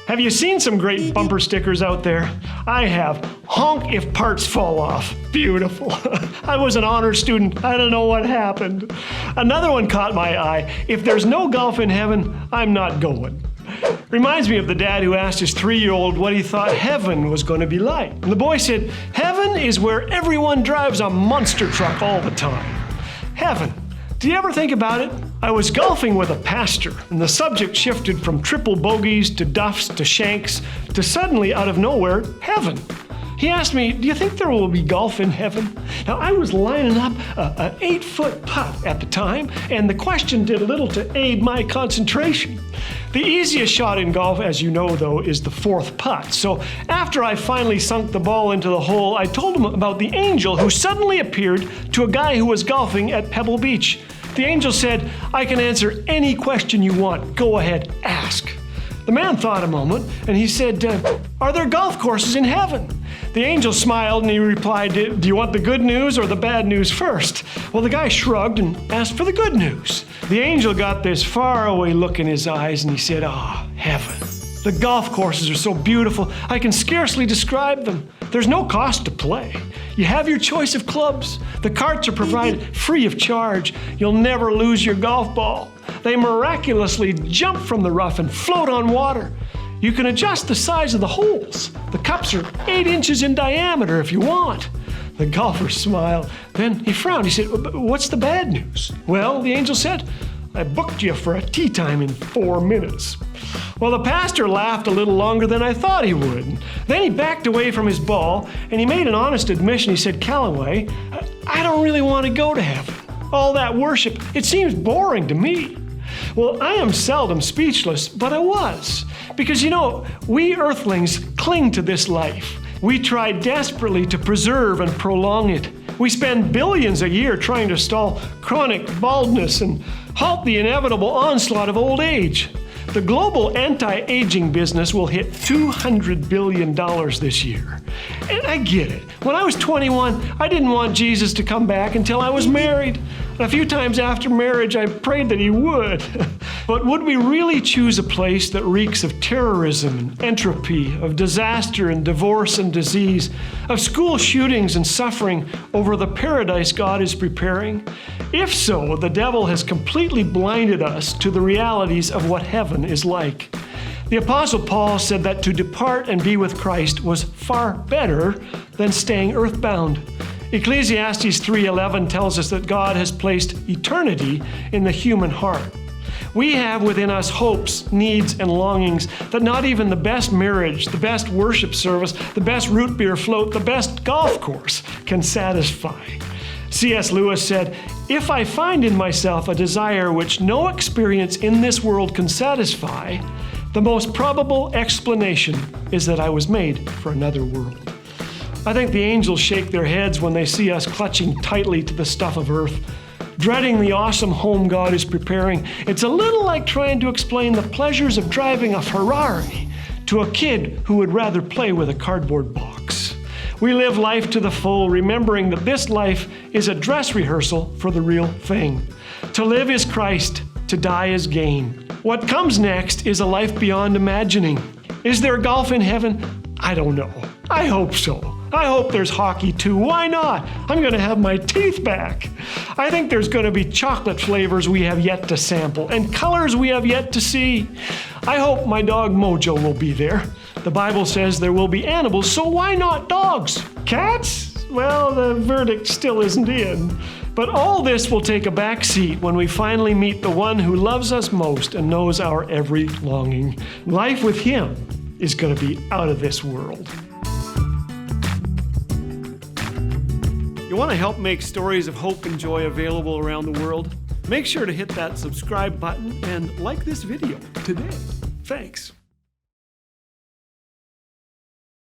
Have you seen some great bumper stickers out there? I have. Honk if parts fall off. Beautiful. I was an honor student. I don't know what happened. Another one caught my eye. If there's no golf in heaven, I'm not going. Reminds me of the dad who asked his 3-year-old what he thought heaven was going to be like. And the boy said, heaven is where everyone drives a monster truck all the time. Heaven. Do you ever think about it? I was golfing with a pastor, and the subject shifted from triple bogeys to duffs to shanks to suddenly, out of nowhere, heaven. He asked me, do you think there will be golf in heaven? Now, I was lining up an 8-foot putt at the time, and the question did little to aid my concentration. The easiest shot in golf, as you know, though, is the 4th putt. So after I finally sunk the ball into the hole, I told him about the angel who suddenly appeared to a guy who was golfing at Pebble Beach. The angel said, I can answer any question you want. Go ahead, ask. The man thought a moment, and he said, are there golf courses in heaven? The angel smiled and he replied, do you want the good news or the bad news first? Well, the guy shrugged and asked for the good news. The angel got this faraway look in his eyes and he said, heaven. The golf courses are so beautiful, I can scarcely describe them. There's no cost to play. You have your choice of clubs. The carts are provided free of charge. You'll never lose your golf ball. They miraculously jump from the rough and float on water. You can adjust the size of the holes. The cups are 8 inches in diameter if you want. The golfer smiled. Then he frowned. He said, what's the bad news? Well, the angel said, I booked you for a tee time in 4 minutes. Well, the pastor laughed a little longer than I thought he would. Then he backed away from his ball and he made an honest admission. He said, Callaway, I don't really want to go to heaven. All that worship, it seems boring to me. Well, I am seldom speechless, but I was. Because, we earthlings cling to this life. We try desperately to preserve and prolong it. We spend billions a year trying to stall chronic baldness and halt the inevitable onslaught of old age. The global anti-aging business will hit $200 billion this year. And I get it. When I was 21, I didn't want Jesus to come back until I was married. A few times after marriage, I prayed that he would. But would we really choose a place that reeks of terrorism and entropy, of disaster and divorce and disease, of school shootings and suffering over the paradise God is preparing? If so, the devil has completely blinded us to the realities of what heaven is like. The Apostle Paul said that to depart and be with Christ was far better than staying earthbound. Ecclesiastes 3:11 tells us that God has placed eternity in the human heart. We have within us hopes, needs, and longings that not even the best marriage, the best worship service, the best root beer float, the best golf course can satisfy. C.S. Lewis said, if I find in myself a desire which no experience in this world can satisfy, the most probable explanation is that I was made for another world. I think the angels shake their heads when they see us clutching tightly to the stuff of earth, dreading the awesome home God is preparing. It's a little like trying to explain the pleasures of driving a Ferrari to a kid who would rather play with a cardboard box. We live life to the full, remembering that this life is a dress rehearsal for the real thing. To live is Christ, to die is gain. What comes next is a life beyond imagining. Is there golf in heaven? I don't know. I hope so. I hope there's hockey too. Why not? I'm going to have my teeth back. I think there's going to be chocolate flavors we have yet to sample and colors we have yet to see. I hope my dog Mojo will be there. The Bible says there will be animals, so why not dogs? Cats? Well, the verdict still isn't in. But all this will take a back seat when we finally meet the one who loves us most and knows our every longing. Life with him is going to be out of this world. You want to help make stories of hope and joy available around the world? Make sure to hit that subscribe button and like this video today. Thanks.